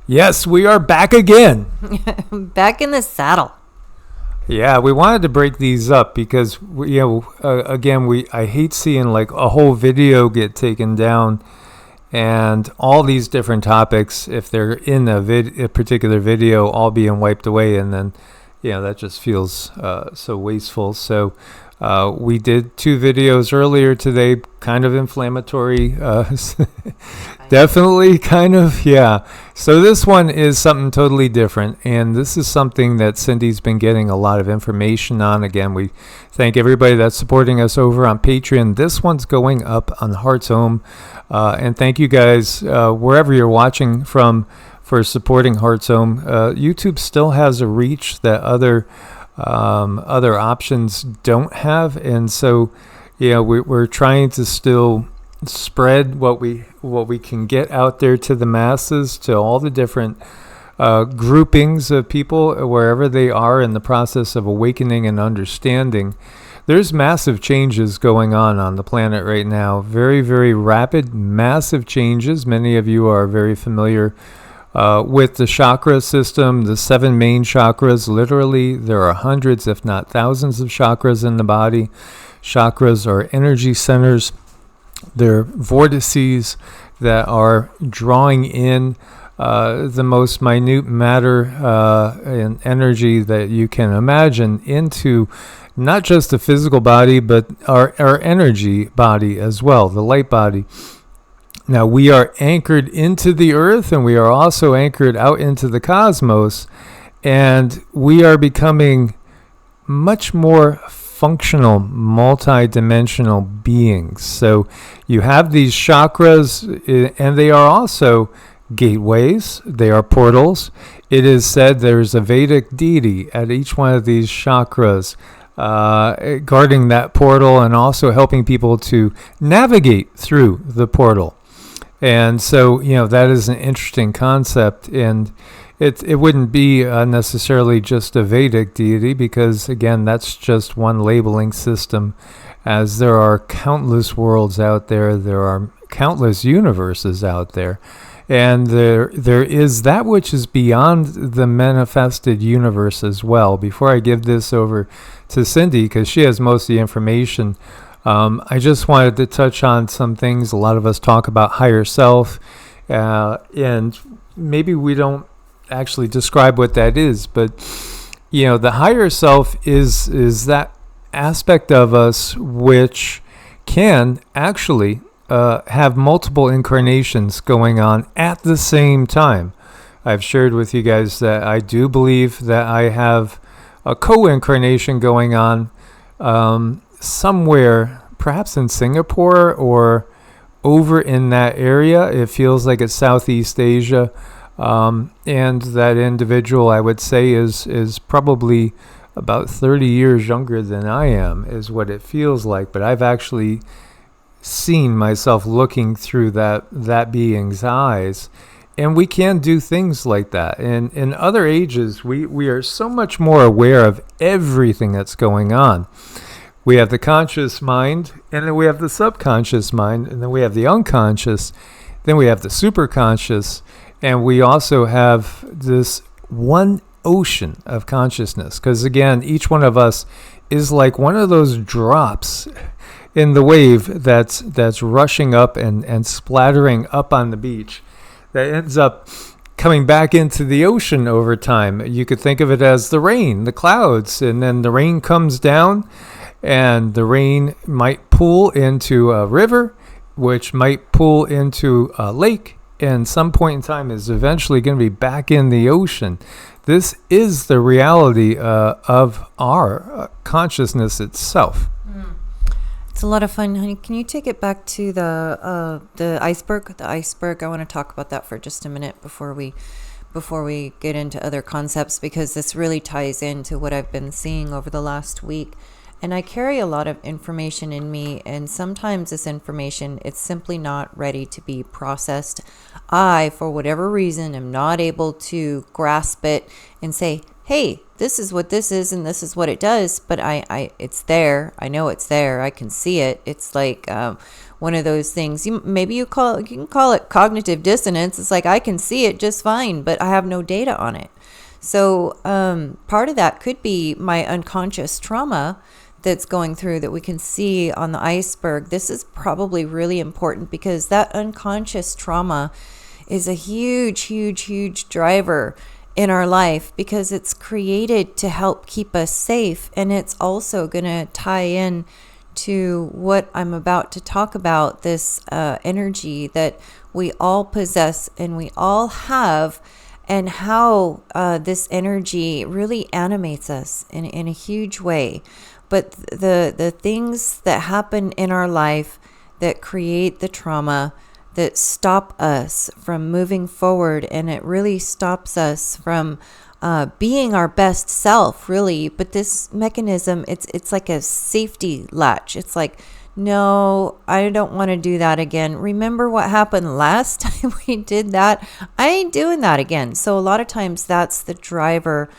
Yes, we are back again. Back in the saddle. Yeah, we wanted to break these up because I hate seeing like a whole video get taken down, and all these different topics, if they're in a particular video, all being wiped away, and then that just feels so wasteful. So we did 2 videos earlier today, kind of inflammatory. Definitely, kind of, yeah. So this one is something totally different, and this is something that Cindy's been getting a lot of information on. Again, we thank everybody that's supporting us over on Patreon. This one's going up on Hearts OMMM, and thank you guys wherever you're watching from for supporting Hearts OMMM. YouTube still has a reach that other options don't have, and so we're trying to still spread what we can get out there to the masses, to all the different groupings of people wherever they are in the process of awakening and understanding. There's massive changes going on the planet right now. Very, very rapid, massive changes. Many of you are very familiar with the chakra system, the 7 main chakras. Literally, there are hundreds, if not thousands, of chakras in the body. Chakras are energy centers. They're vortices that are drawing in the most minute matter and energy that you can imagine into not just the physical body, but our energy body as well, the light body. Now, we are anchored into the earth, and we are also anchored out into the cosmos, and we are becoming much more functional, multi-dimensional beings. So you have these chakras, and they are also gateways. They are portals. It is said there's a Vedic deity at each one of these chakras, guarding that portal and also helping people to navigate through the portal. And so, that is an interesting concept, and it wouldn't be necessarily just a Vedic deity, because, again, that's just one labeling system, as there are countless worlds out there, there are countless universes out there, and there is that which is beyond the manifested universe as well. Before I give this over to Cindy, because she has most of the information, I just wanted to touch on some things. A lot of us talk about higher self, and maybe we don't actually describe what that is, but the higher self is that aspect of us which can actually have multiple incarnations going on at the same time. I've shared with you guys that I do believe that I have a co-incarnation going on somewhere, perhaps in Singapore or over in that area. It feels like it's Southeast Asia. And that individual, I would say, is probably about 30 years younger than I am, is what it feels like. But I've actually seen myself looking through that being's eyes. And we can do things like that. And in other ages, we are so much more aware of everything that's going on. We have the conscious mind, and then we have the subconscious mind, and then we have the unconscious, then we have the superconscious, and we also have this one ocean of consciousness. Because again, each one of us is like one of those drops in the wave that's rushing up and splattering up on the beach, that ends up coming back into the ocean over time. You could think of it as the rain, the clouds, and then the rain comes down, and the rain might pool into a river, which might pool into a lake, and some point in time is eventually going to be back in the ocean. This is the reality of our consciousness itself. It's a lot of fun, honey. Can you take it back to the iceberg? The iceberg. I want to talk about that for just a minute before we get into other concepts, because this really ties into what I've been seeing over the last week. And I carry a lot of information in me, and sometimes this information, it's simply not ready to be processed. I, for whatever reason, am not able to grasp it and say, hey, this is what this is and this is what it does. But it's there. I know it's there. I can see it. It's like one of those things. You can call it cognitive dissonance. It's like I can see it just fine, but I have no data on it. So part of that could be my unconscious trauma that's going through that we can see on the iceberg. This is probably really important because that unconscious trauma is a huge driver in our life, because it's created to help keep us safe. And it's also going to tie in to what I'm about to talk about, this energy that we all possess and we all have, and how this energy really animates us in a huge way. But the things that happen in our life that create the trauma, that stop us from moving forward, and it really stops us from being our best self, really. But this mechanism, it's like a safety latch. It's like, no, I don't want to do that again. Remember what happened last time we did that? I ain't doing that again. So a lot of times that's the driver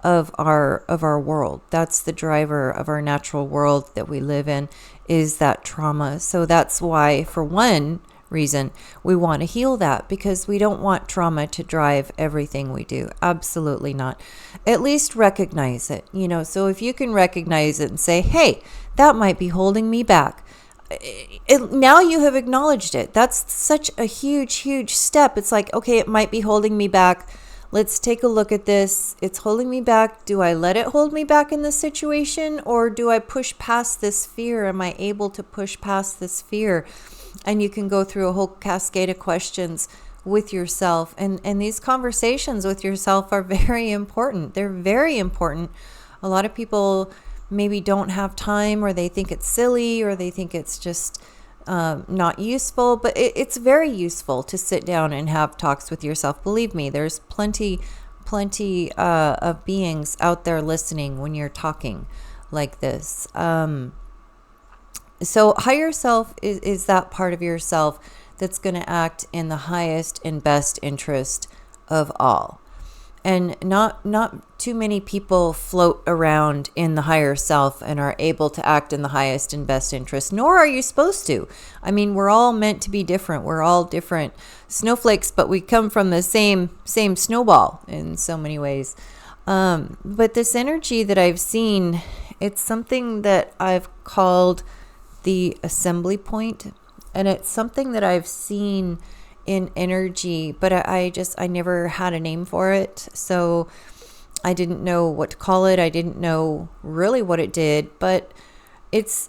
of our world. That's the driver of our natural world that we live in, is that trauma. So that's why, for one reason, we want to heal that, because we don't want trauma to drive everything we do. Absolutely not. At least recognize it, so if you can recognize it and say, hey, that might be holding me back. Now you have acknowledged it. That's such a huge step. It's like, okay, it might be holding me back. Let's take a look at this. It's holding me back. Do I let it hold me back in this situation, or do I push past this fear? Am I able to push past this fear? And you can go through a whole cascade of questions with yourself. And these conversations with yourself are very important. They're very important. A lot of people maybe don't have time, or they think it's silly, or they think it's just not useful. But it's very useful to sit down and have talks with yourself. Believe me, there's plenty of beings out there listening when you're talking like this. So higher self is that part of yourself that's going to act in the highest and best interest of all. And not too many people float around in the higher self and are able to act in the highest and best interest, nor are you supposed to. I mean, we're all meant to be different. We're all different snowflakes, but we come from the same snowball in so many ways. But this energy that I've seen, it's something that I've called the assembly point, and it's something that I've seen in energy, but I never had a name for it, so I didn't know what to call it. I didn't know really what it did, but it's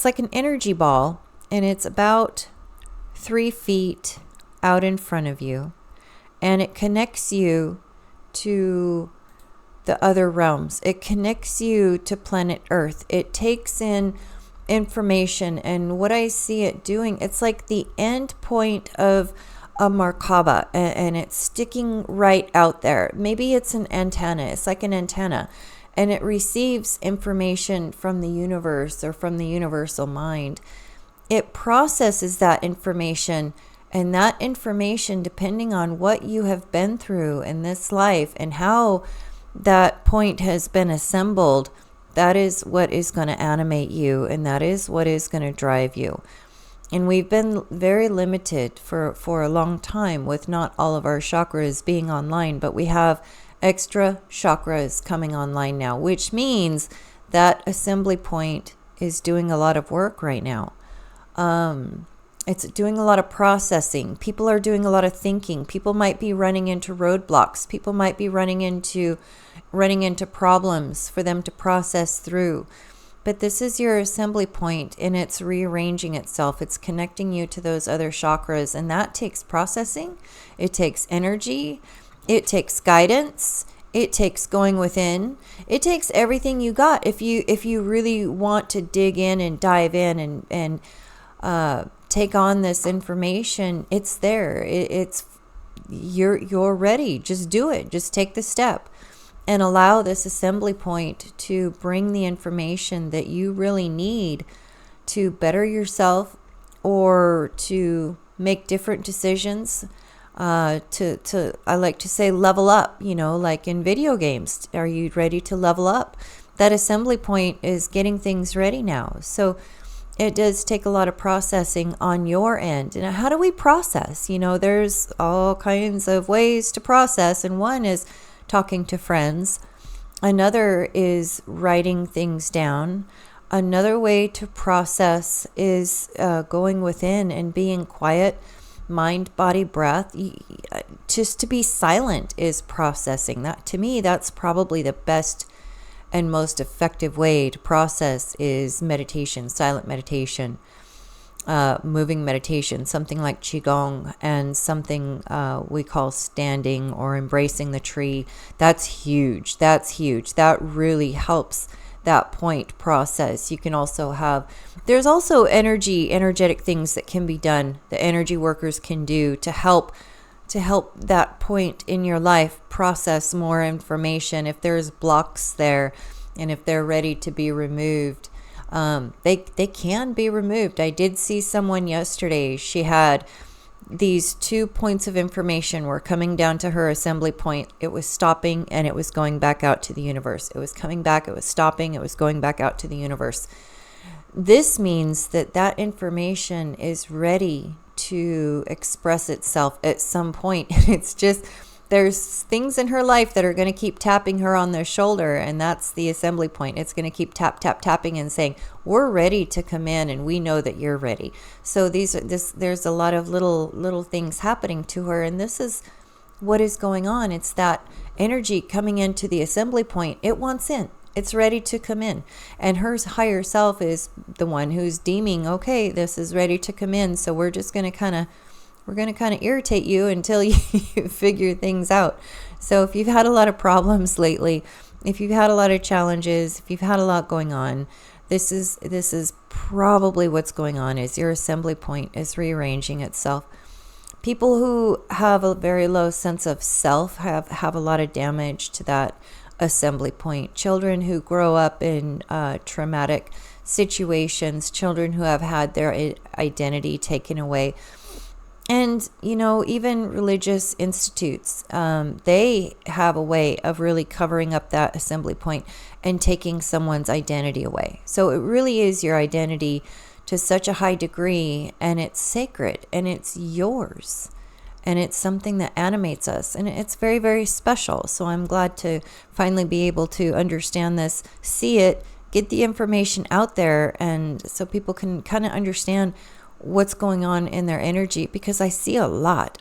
like an energy ball, and it's about 3 feet out in front of you, and it connects you to the other realms. It connects you to planet Earth. It takes in information, and what I see it doing, it's like the end point of a Merkaba, and it's sticking right out there. Maybe it's an antenna. It's like an antenna, and it receives information from the universe or from the universal mind. It processes that information, and that information, depending on what you have been through in this life and how that point has been assembled, that is what is going to animate you, and that is what is going to drive you. And we've been very limited for a long time with not all of our chakras being online, but we have extra chakras coming online now, which means that assembly point is doing a lot of work right now. It's doing a lot of processing. People are doing a lot of thinking. People might be running into roadblocks. People might be running into problems for them to process through. But this is your assembly point, and it's rearranging itself. It's connecting you to those other chakras, and that takes processing. It takes energy. It takes guidance. It takes going within. It takes everything you got. If you really want to dig in and dive in and take on this information, it's there. You're ready. Just do it. Just take the step and allow this assembly point to bring the information that you really need to better yourself, or to make different decisions, to I like to say level up, like in video games. Are you ready to level up? That assembly point is getting things ready now. So it does take a lot of processing on your end. And how do we process? You know, there's all kinds of ways to process, and one is talking to friends. Another is writing things down. Another way to process is going within and being quiet, mind, body, breath. Just to be silent is processing. That, to me, that's probably the best and most effective way to process is meditation, silent meditation, moving meditation, something like Qigong, and something we call standing or embracing the tree. That's huge. That's huge. That really helps that point process. You can also there's also energetic things that can be done, the energy workers can do to help that point in your life process more information. If there's blocks there and if they're ready to be removed, they can be removed. I did see someone yesterday. She had these 2 points of information were coming down to her assembly point. It was stopping and it was going back out to the universe. It was coming back, it was stopping, it was going back out to the universe. This means that information is ready to express itself at some point. It's just, there's things in her life that are going to keep tapping her on their shoulder, and that's the assembly point. It's going to keep tapping and saying, we're ready to come in and we know that you're ready. So there's a lot of little things happening to her, and this is what is going on. It's that energy coming into the assembly point. It wants in. It's ready to come in. And her higher self is the one who's deeming, okay, this is ready to come in. So we're just going to kind of irritate you until you figure things out. So if you've had a lot of problems lately, if you've had a lot of challenges, if you've had a lot going on, this is probably what's going on, is your assembly point is rearranging itself. People who have a very low sense of self have a lot of damage to that assembly point. Children who grow up in traumatic situations, children who have had their identity taken away. And, you know, even religious institutes, they have a way of really covering up that assembly point and taking someone's identity away. So it really is your identity to such a high degree, and it's sacred and it's yours. And it's something that animates us, and it's very, very special. So I'm glad to finally be able to understand this, see it, get the information out there, and so people can kind of understand what's going on in their energy, because I see a lot,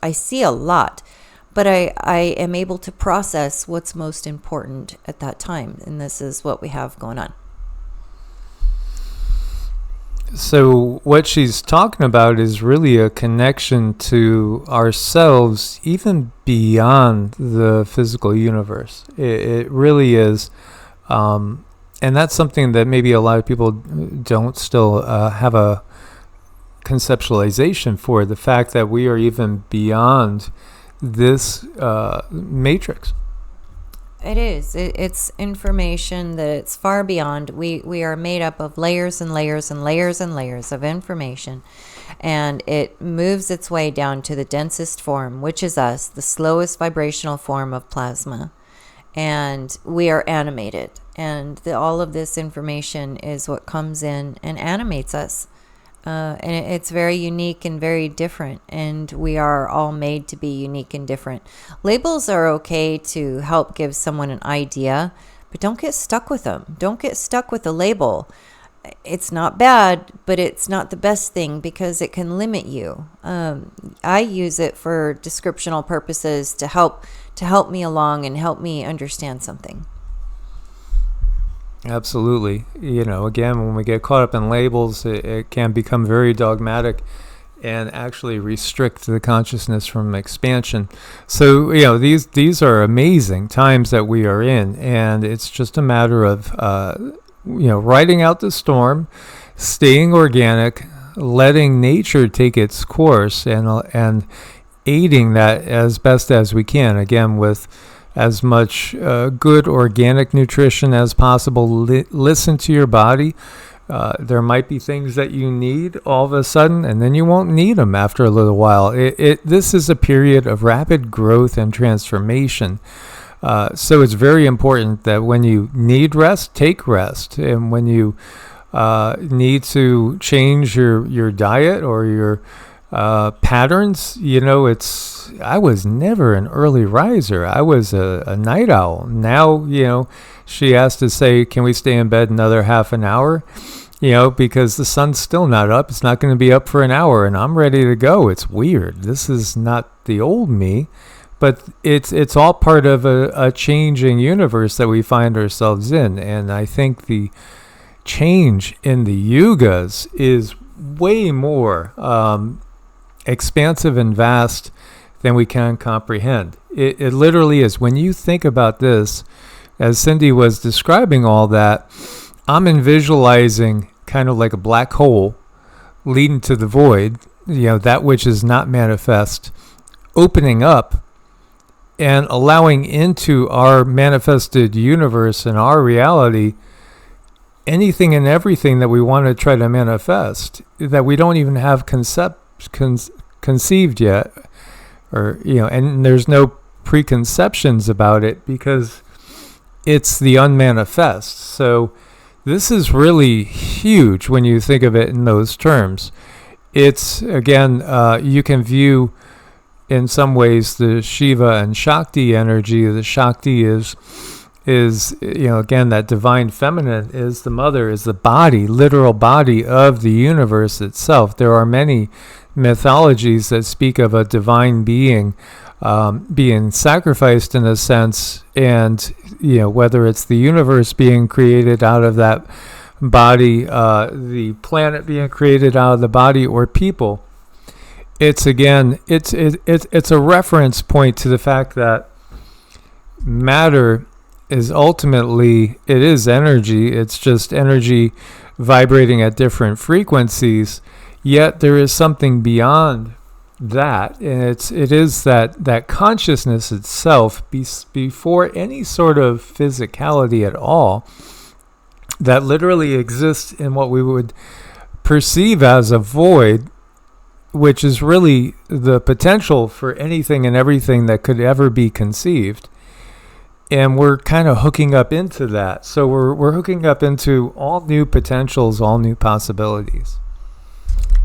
but I am able to process what's most important at that time. And this is what we have going on. So what she's talking about is really a connection to ourselves, even beyond the physical universe. It really is. And that's something that maybe a lot of people don't still have a conceptualization for, the fact that we are even beyond this matrix. It is. It's information that it's far beyond. We are made up of layers and layers and layers and layers of information, and it moves its way down to the densest form, which is us, the slowest vibrational form of plasma. And we are animated, and all of this information is what comes in and animates us. And it's very unique and very different, and we are all made to be unique and different. Labels are okay to help give someone an idea, but don't get stuck with them. Don't get stuck with a label. It's not bad, but it's not the best thing, because it can limit you. I use it for descriptional purposes to help me along and help me understand something. Absolutely. You know, again, when we get caught up in labels, it can become very dogmatic and actually restrict the consciousness from expansion. So, you know, these are amazing times that we are in, and it's just a matter of, riding out the storm, staying organic, letting nature take its course, and aiding that as best as we can. Again, with as much good organic nutrition as possible. Listen to your body. There might be things that you need all of a sudden, and then you won't need them after a little while. This is a period of rapid growth and transformation. So it's very important that when you need rest, take rest. And when you need to change your diet or your patterns. I was never an early riser. I was a night owl. Now, she has to say, can we stay in bed another half an hour? Because the sun's still not up. It's not going to be up for an hour, and I'm ready to go. It's weird. This is not the old me, but it's all part of a changing universe that we find ourselves in. And I think the change in the Yugas is way more expansive and vast than we can comprehend. It literally is. When you think about this, as Cindy was describing all that, I'm visualizing kind of like a black hole leading to the void, that which is not manifest, opening up and allowing into our manifested universe and our reality anything and everything that we want to try to manifest that we don't even have conceived yet, or and there's no preconceptions about it because it's the unmanifest. So this is really huge when you think of it in those terms. It's, again, you can view in some ways the Shiva and Shakti energy. The Shakti is again, that divine feminine is the mother, is the body, literal body of the universe itself. There are many mythologies that speak of a divine being being sacrificed in a sense, and whether it's the universe being created out of that body, the planet being created out of the body, or people, it's a reference point to the fact that matter is ultimately, it is energy. It's just energy vibrating at different frequencies, yet there is something beyond that, and it is that consciousness itself before any sort of physicality at all, that literally exists in what we would perceive as a void, which is really the potential for anything and everything that could ever be conceived. And we're kind of hooking up into that. So we're hooking up into all new potentials, all new possibilities.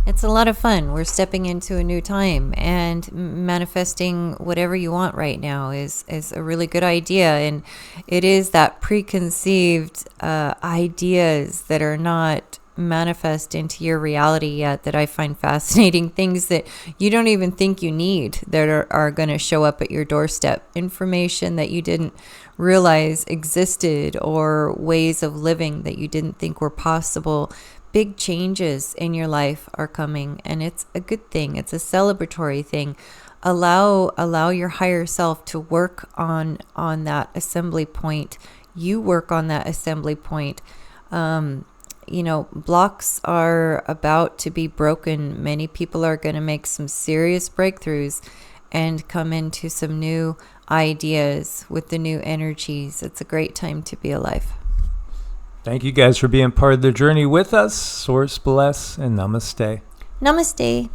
It's a lot of fun. We're stepping into a new time, and manifesting whatever you want right now is a really good idea. And it is that preconceived ideas that are not manifest into your reality yet that I find fascinating. Things that you don't even think you need that are going to show up at your doorstep. Information that you didn't realize existed, or ways of living that you didn't think were possible. Big changes in your life are coming, and it's a good thing. It's a celebratory thing. Allow your higher self to work on that assembly point. You work on that assembly point. Blocks are about to be broken. Many people are going to make some serious breakthroughs and come into some new ideas with the new energies. It's a great time to be alive. Thank you guys for being part of the journey with us. Source bless and namaste. Namaste.